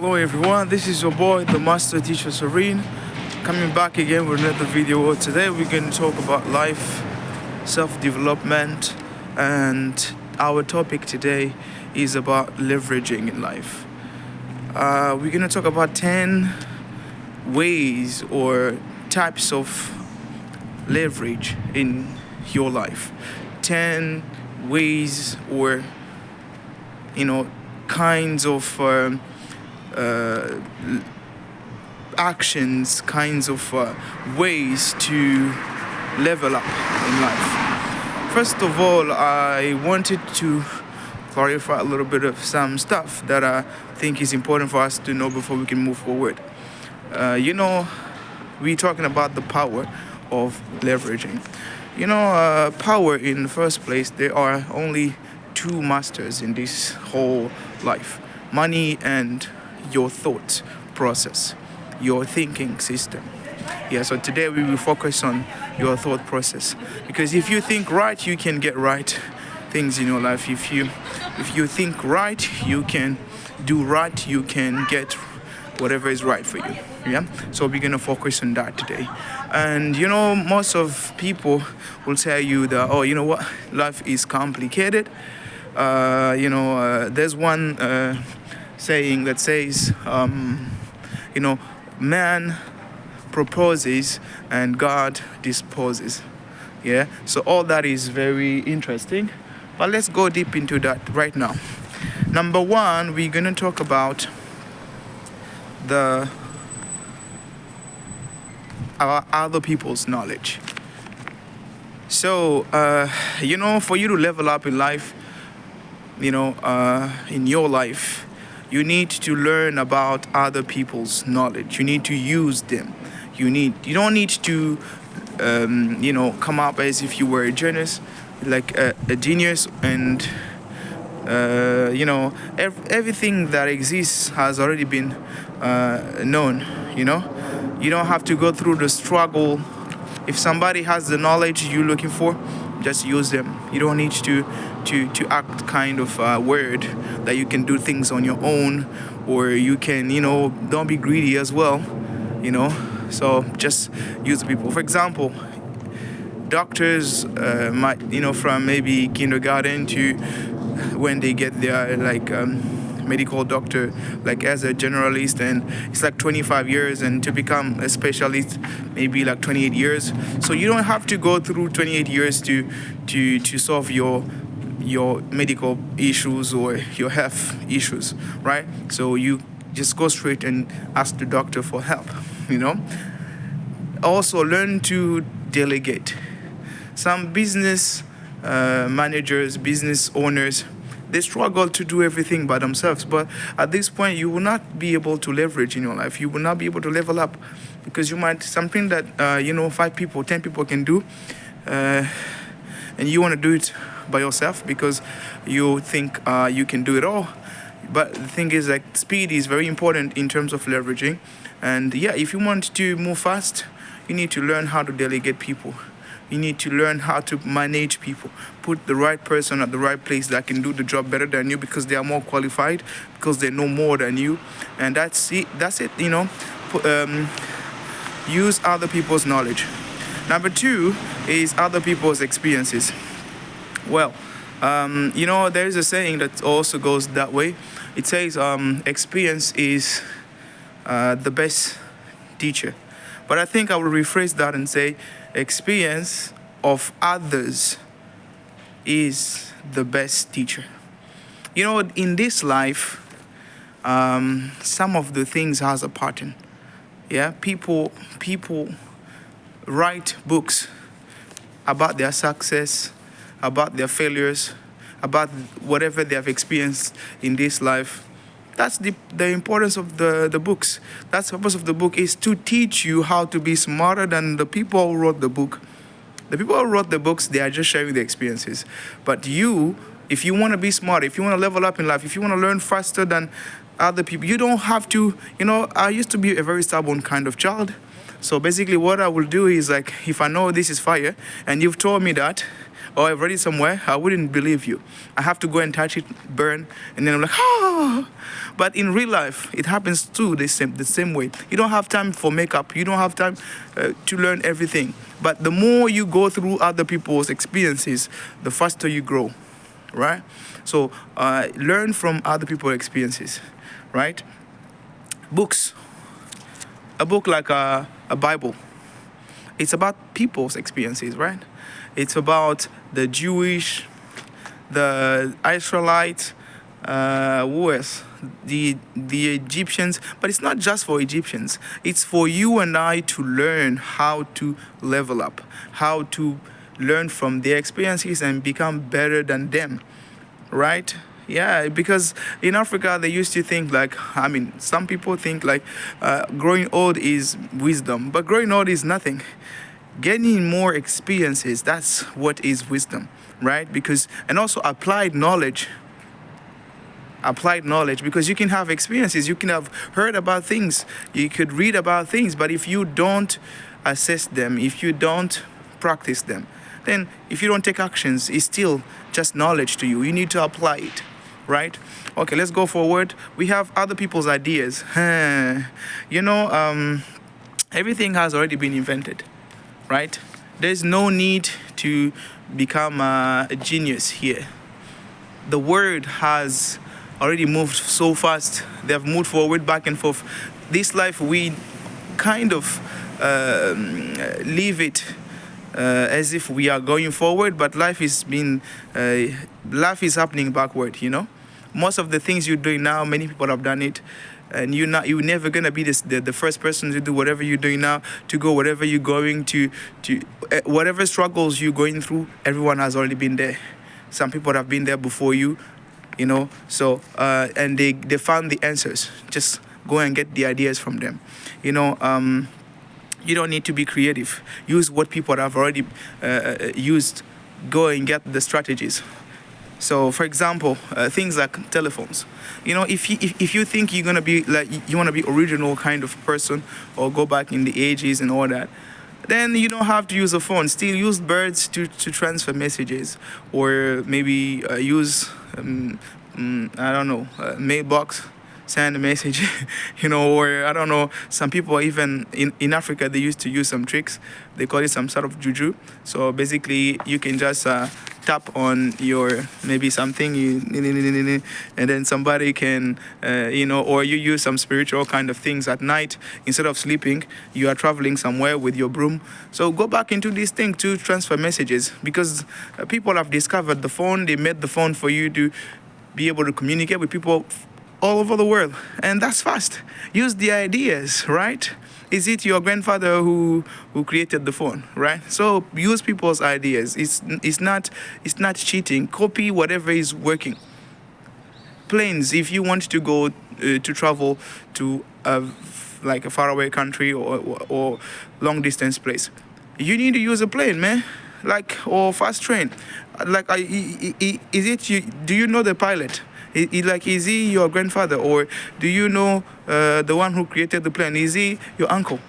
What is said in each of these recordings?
Hello everyone, this is your boy, the Master Teacher Serene, coming back again with another video. Today we're going to talk about life, self-development, and our topic today is about leveraging in life. We're going to talk about 10 ways or types of leverage in your life. 10 ways or, kinds of actions, kinds of ways to level up in life. First of all, I wanted to clarify a little bit of some stuff that I think is important for us to know before we can move forward. We're talking about the power of leveraging. Power in the first place, there are only two masters in this whole life: money and your thought process, your thinking system. So today we will focus on your thought process, because if you think right, you can get right things in your life. If you think right, you can do right, you can get whatever is right for you. So we're gonna focus on that today. And most of people will tell you that, life is complicated. There's one saying that says, man proposes and God disposes. So all that is very interesting, but let's go deep into that right now. Number one, we're going to talk about our other people's knowledge. So, for you to level up in life, in your life, you need to learn about other people's knowledge. You need to use them. You don't need to, come up as if you were a genius, like a genius, and everything that exists has already been known. You don't have to go through the struggle. If somebody has the knowledge you're looking for, just use them. You don't need to act kind of weird that you can do things on your own, or you can, don't be greedy as well, so just use people. For example, doctors might, from maybe kindergarten to when they get their medical doctor, like as a generalist, and it's like 25 years, and to become a specialist maybe like 28 years. So you don't have to go through 28 years to solve your medical issues or your health issues, right? So you just go straight and ask the doctor for help. Also learn to delegate. Some business managers, business owners, they struggle to do everything by themselves. But at this point, you will not be able to leverage in your life. You will not be able to level up, because you might something that 5 people, 10 people can do, and you want to do it by yourself because you think you can do it all. But the thing is, speed is very important in terms of leveraging. And if you want to move fast, you need to learn how to delegate people. You need to learn how to manage people. Put the right person at the right place that can do the job better than you, because they are more qualified, because they know more than you. And that's it. Use other people's knowledge. Number 2 is other people's experiences. Well, there is a saying that also goes that way. It says experience is the best teacher. But I think I will rephrase that and say experience of others is the best teacher. In this life, some of the things has a pattern. People write books about their success, about their failures, about whatever they have experienced in this life. That's the importance of the books. That's the purpose of the book, is to teach you how to be smarter than the people who wrote the book. The people who wrote the books, they are just sharing their experiences. But you, if you want to be smart, if you want to level up in life, if you want to learn faster than other people, you don't have to, I used to be a very stubborn kind of child. So basically what I will do is, if I know this is fire and you've told me that, or I've read it somewhere, I wouldn't believe you. I have to go and touch it, burn, and then I'm like, oh. But in real life, it happens too the same way. You don't have time for makeup. You don't have time to learn everything. But the more you go through other people's experiences, the faster you grow, right? So learn from other people's experiences, right? Books. A book like a Bible. It's about people's experiences, right? It's about the Jewish, the Israelites, who else? The Egyptians. But it's not just for Egyptians. It's for you and I to learn how to level up, how to learn from their experiences and become better than them, right? Yeah, because in Africa they used to think like, some people think like growing old is wisdom, but growing old is nothing. Gaining more experiences, that's what is wisdom, right? Because, and also applied knowledge, because you can have experiences, you can have heard about things, you could read about things, but if you don't assess them, if you don't practice them, then if you don't take actions, it's still just knowledge to you. You need to apply it, right? Okay, let's go forward. We have other people's ideas. Everything has already been invented, right? There's no need to become a genius here. The word has already moved so fast. They have moved forward, back and forth. This life, we kind of leave it as if we are going forward, but life is happening backward, Most of the things you're doing now, many people have done it, and you're never gonna be the first person to do whatever you're doing now, to go whatever you're going to whatever struggles you're going through. Everyone has already been there. Some people have been there before you, So and they found the answers. Just go and get the ideas from them, You don't need to be creative. Use what people have already used. Go and get the strategies. So, for example, things like telephones. If you think you're gonna be like, you want to be original kind of person, or go back in the ages and all that, then you don't have to use a phone. Still use birds to transfer messages, or maybe use mailbox, send a message, or I don't know. Some people even in Africa, they used to use some tricks. They call it some sort of juju. So basically, you can just tap on your maybe something, and then somebody can, or you use some spiritual kind of things at night. Instead of sleeping, you are traveling somewhere with your broom. So go back into this thing to transfer messages, because people have discovered the phone. They made the phone for you to be able to communicate with people all over the world, and that's fast. Use the ideas, right? Is it your grandfather who created the phone, right? So use people's ideas. It's not cheating. Copy whatever is working. Planes. If you want to go to travel to a faraway country or long distance place, you need to use a plane, man. Or fast train. Is it you? Do you know the pilot? Is he your grandfather, or do you know the one who created the plane? Is he your uncle?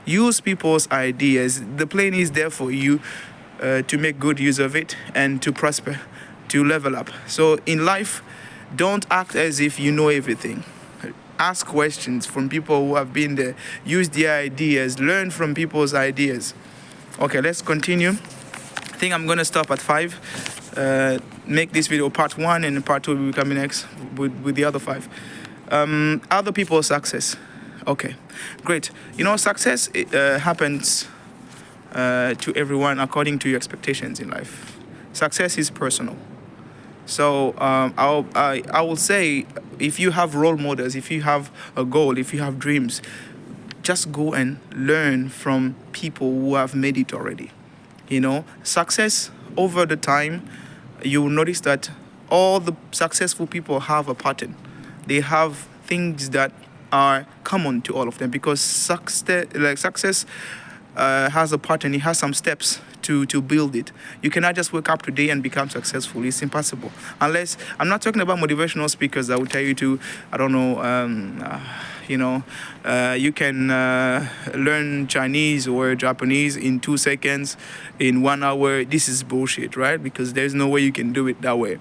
Use people's ideas. The plane is there for you to make good use of it and to prosper, to level up. So in life, don't act as if you know everything. Ask questions from people who have been there. Use their ideas. Learn from people's ideas. Okay, let's continue. I think I'm going to stop at 5. Make this video part 1, and part 2 will be coming next with the other 5. Other people's success. Okay, great. Success happens to everyone according to your expectations in life. Success is personal. So I will say, if you have role models, if you have a goal, if you have dreams, just go and learn from people who have made it already. Success over the time, you will notice that all the successful people have a pattern. They have things that are common to all of them, because success has a pattern. It has some steps to build it. You cannot just wake up today and become successful. It's impossible. Unless, I'm not talking about motivational speakers that will tell you to, You can learn Chinese or Japanese in 2 seconds, in 1 hour. This is bullshit, right? Because there's no way you can do it that way.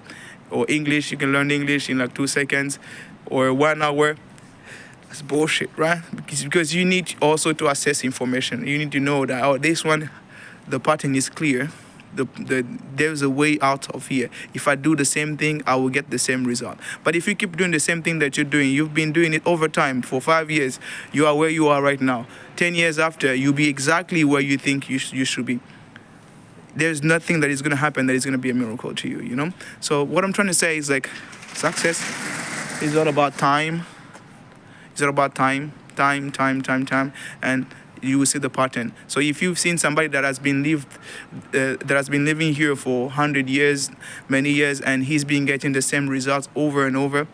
Or English, you can learn English in like 2 seconds or 1 hour. It's bullshit, right? Because you need also to assess information. You need to know that, this one, the pattern is clear. There's a way out of here. If I do the same thing, I will get the same result. But if you keep doing the same thing that you're doing, you've been doing it over time for 5 years, you are where you are right now. 10 years after, you'll be exactly where you think you should be. There's nothing that is going to happen that is going to be a miracle to you, So what I'm trying to say is, like, success is all about time. It's all about time, and you will see the pattern. So if you've seen somebody that has been living here for 100 years, many years, and he's been getting the same results over and over,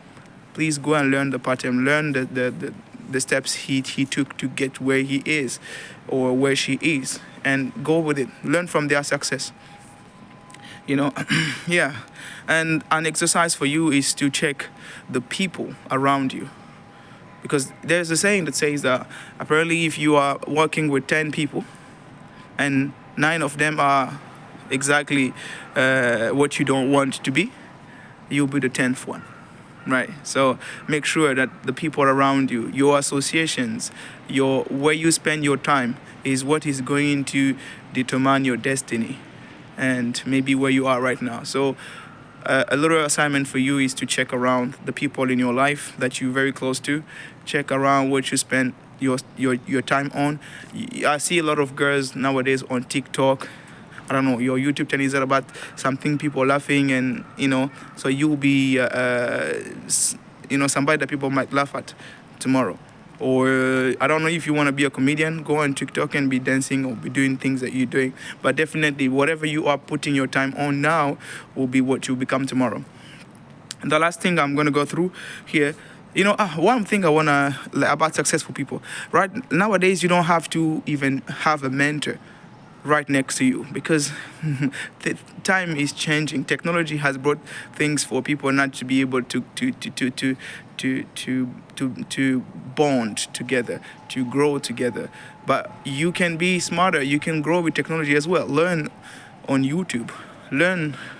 please go and learn the pattern. Learn the steps he took to get where he is or where she is, and go with it. Learn from their success. Yeah. And an exercise for you is to check the people around you. Because there's a saying that says that apparently if you are working with 10 people and 9 of them are exactly what you don't want to be, you'll be the 10th one, right? So make sure that the people around you, your associations, where you spend your time is what is going to determine your destiny and maybe where you are right now. So a little assignment for you is to check around the people in your life that you're very close to. Check around what you spend your time on. I see a lot of girls nowadays on TikTok. I don't know, your YouTube channel is all about something, people laughing, and so you'll be somebody that people might laugh at tomorrow. Or I don't know, if you want to be a comedian, go on TikTok and be dancing or be doing things that you're doing. But definitely, whatever you are putting your time on now will be what you become tomorrow. And the last thing I'm going to go through here, one thing I want to, about successful people, right? Nowadays, you don't have to even have a mentor right next to you, because the time is changing. Technology has brought things for people not to be able to bond together, to grow together. But you can be smarter. You can grow with technology as well. Learn on YouTube.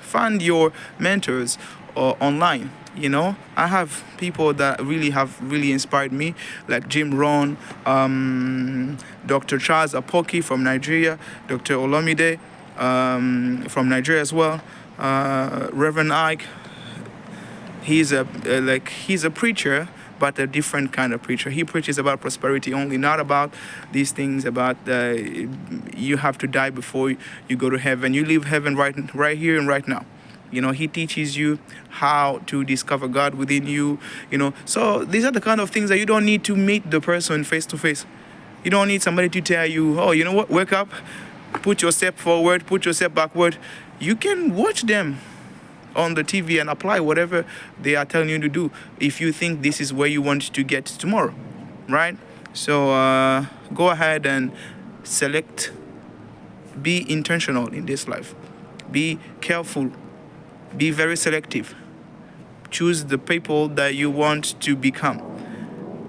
Find your mentors online. I have people that have really inspired me, like Jim Rohn, Dr. Charles Apoki from Nigeria, Dr. Olomide from Nigeria as well, Reverend Ike. He's a preacher, but a different kind of preacher. He preaches about prosperity only, not about these things about you have to die before you go to heaven. You live heaven right here and right now. He teaches you how to discover God within you, So these are the kind of things that you don't need to meet the person face to face. You don't need somebody to tell you, oh, you know what, wake up, put your step forward, put your step backward. You can watch them on the TV and apply whatever they are telling you to do if you think this is where you want to get tomorrow, right? So go ahead and select. Be intentional in this life. Be careful. Be very selective. Choose the people that you want to become.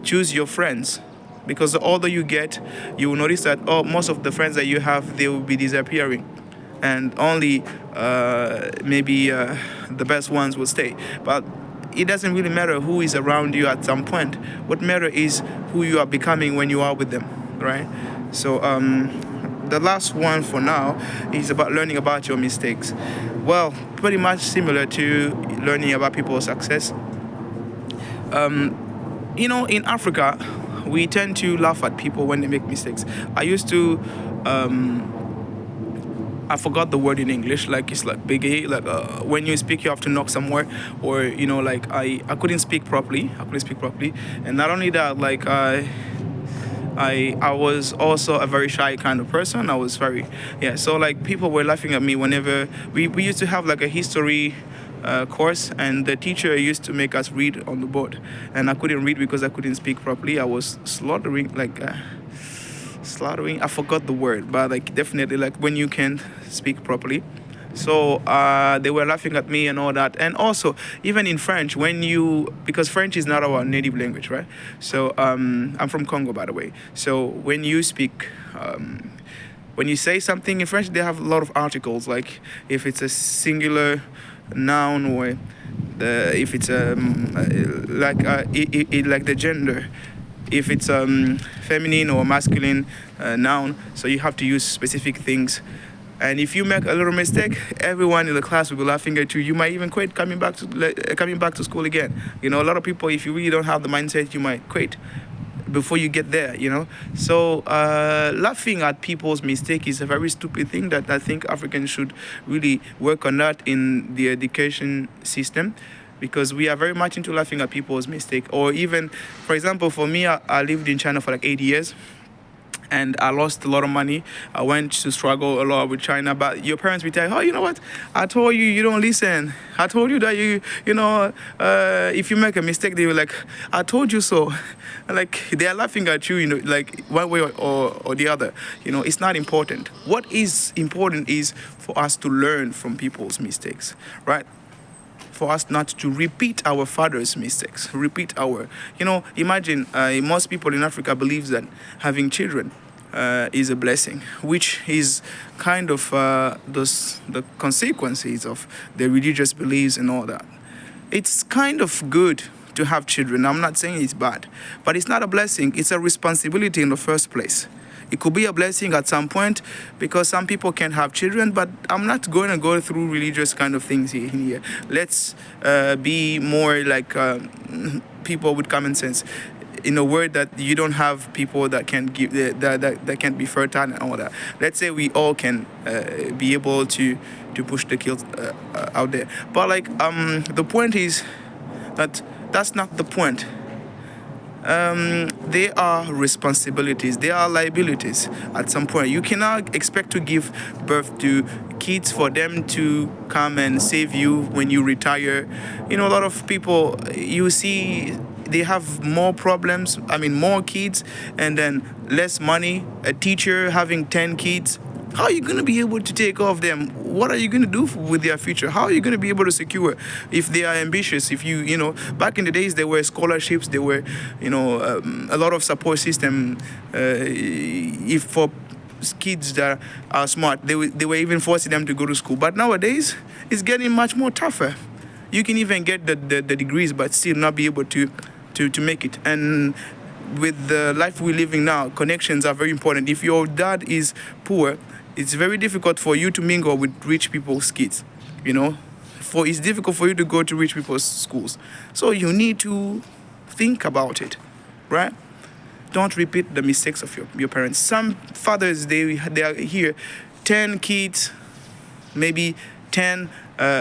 Choose your friends. Because the older you get, you will notice that most of the friends that you have, they will be disappearing. And only maybe the best ones will stay. But it doesn't really matter who is around you at some point. What matters is who you are becoming when you are with them, right? So the last one for now is about learning about your mistakes. Well, pretty much similar to learning about people's success. In Africa, we tend to laugh at people when they make mistakes. I used to, I forgot the word in English, it's like biggie, when you speak, you have to knock somewhere, or, I couldn't speak properly. And not only that, I was also a very shy kind of person. I was so people were laughing at me whenever we used to have a history course, and the teacher used to make us read on the board, and I couldn't read because I couldn't speak properly. I was slaughtering, I forgot the word, but definitely when you can speak properly, So they were laughing at me and all that. And also, even in French, because French is not our native language, right? So I'm from Congo, by the way. So when you speak, when you say something in French, they have a lot of articles, like if it's a singular noun, or if it's like the gender, if it's feminine or masculine noun. So you have to use specific things. And if you make a little mistake, everyone in the class will be laughing at you. You might even quit coming back to school again. A lot of people, if you really don't have the mindset, you might quit before you get there. So laughing at people's mistake is a very stupid thing that I think Africans should really work on that in the education system, because we are very much into laughing at people's mistake. Or even, for example, for me, I lived in China for like 8 years, and I lost a lot of money. I went to struggle a lot with China, but your parents will tell you, oh, you know what? I told you, you don't listen. I told you that if you make a mistake, they were like, I told you so. Like, they are laughing at you, like one way or the other. It's not important. What is important is for us to learn from people's mistakes, right? For us not to repeat our father's mistakes, imagine most people in Africa believe that having children is a blessing, which is kind of the consequences of their religious beliefs and all that. It's kind of good to have children. I'm not saying it's bad, but it's not a blessing. It's a responsibility in the first place. It could be a blessing at some point, because some people can have children, but I'm not going to go through religious kind of things here. Let's be more like people with common sense. In a word, that you don't have people that can give that can be fertile and all that. Let's say we all can be able to push the kids out there. But the point is that that's not the point. They are responsibilities, they are liabilities at some point. You cannot expect to give birth to kids for them to come and save you when you retire. A lot of people, you see, they have more problems, more kids, and then less money. A teacher having 10 kids, how are you going to be able to take off them? What are you going to do with their future? How are you going to be able to secure if they are ambitious? If back in the days, there were scholarships, there were, a lot of support system. If for kids that are smart, they were even forcing them to go to school. But nowadays, it's getting much more tougher. You can even get the degrees, but still not be able to make it. And with the life we're living now, connections are very important. If your dad is poor, it's very difficult for you to mingle with rich people's kids. It's difficult for you to go to rich people's schools. So you need to think about it, right? Don't repeat the mistakes of your parents. Some fathers, they are here, 10 kids, maybe 10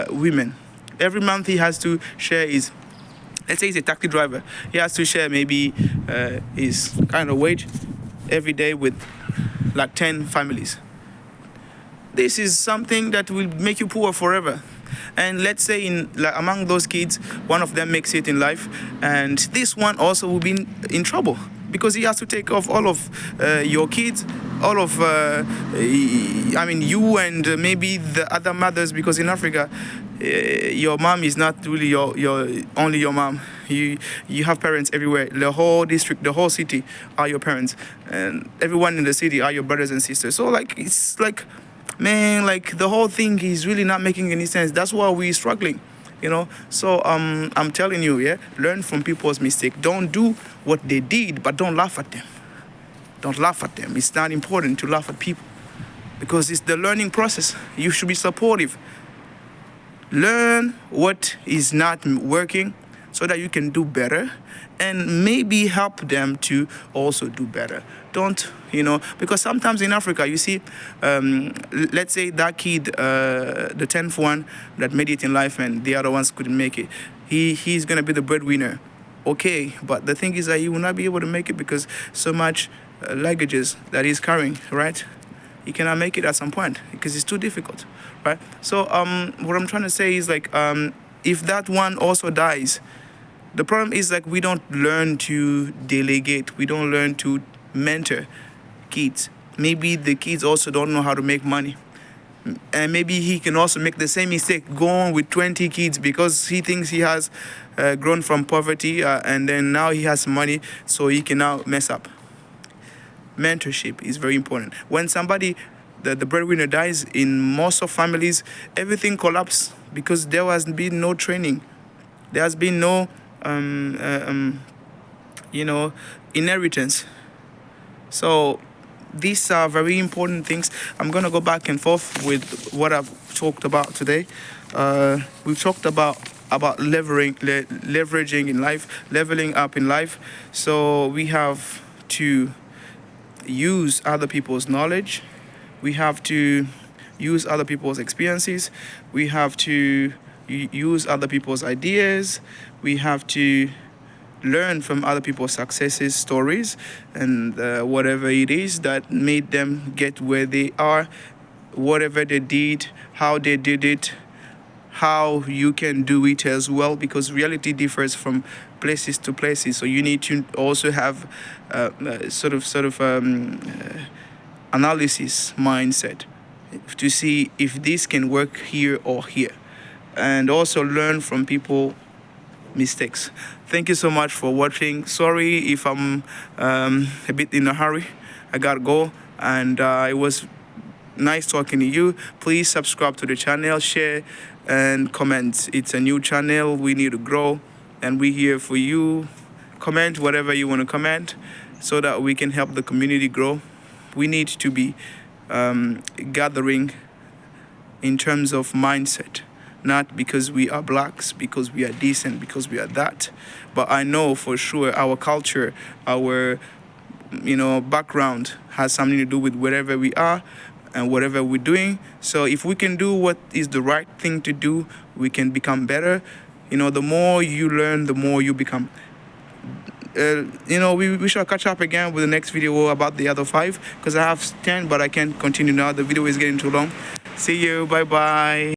women. Every month he has to share let's say he's a taxi driver. He has to share maybe his kind of wage every day with like 10 families. This is something that will make you poor forever. And let's say among those kids, one of them makes it in life, and this one also will be in trouble, because he has to take off all of your kids, all of you and maybe the other mothers, because in Africa, your mom is not really your only your mom. You have parents everywhere. The whole district, the whole city are your parents, and everyone in the city are your brothers and sisters. So it's like, man, the whole thing is really not making any sense. That's why we're struggling. So I'm telling you, learn from people's mistake. Don't do what they did, but don't laugh at them. Don't laugh at them. It's not important to laugh at people, because it's the learning process. You should be supportive. Learn what is not working so that you can do better, and maybe help them to also do better. Don't, because sometimes in Africa, you see, let's say that kid, the 10th one that made it in life and the other ones couldn't make it, he's going to be the breadwinner. Okay, but the thing is that he will not be able to make it because so much luggages that he's carrying, right? He cannot make it at some point because it's too difficult, right? So what I'm trying to say is if that one also dies, the problem is we don't learn to delegate. We don't learn to mentor kids. Maybe the kids also don't know how to make money. and maybe he can also make the same mistake, go on with 20 kids because he thinks he has grown from poverty, and then now he has money, so he can now mess up. Mentorship is very important. When somebody, the breadwinner, dies in most of families, everything collapses because there has been no training. There has been no inheritance. So these are very important things. I'm going to go back and forth with what I've talked about today. We've talked about leveraging in life, leveling up in life. So we have to use other people's knowledge. We have to use other people's experiences. We have to use other people's ideas. We have to learn from other people's successes, stories, and whatever it is that made them get where they are, whatever they did, how they did it, how you can do it as well, because reality differs from places to places. So you need to also have analysis mindset to see if this can work here or here, and also learn from people mistakes. Thank you so much for watching. Sorry if I'm a bit in a hurry. I gotta go, and it was nice talking to you. Please subscribe to the channel, share, and comment. It's a new channel. We need to grow, and we're here for you. Comment whatever you want to comment so that we can help the community grow. We need to be gathering in terms of mindset, not because we are blacks, because we are decent, because we are that. But I know for sure our culture, our background has something to do with wherever we are and whatever we're doing. So if we can do what is the right thing to do, we can become better. The more you learn, the more you become. We shall catch up again with the next video about the other 5, because I have 10, but I can't continue now. The video is getting too long. See you. Bye bye.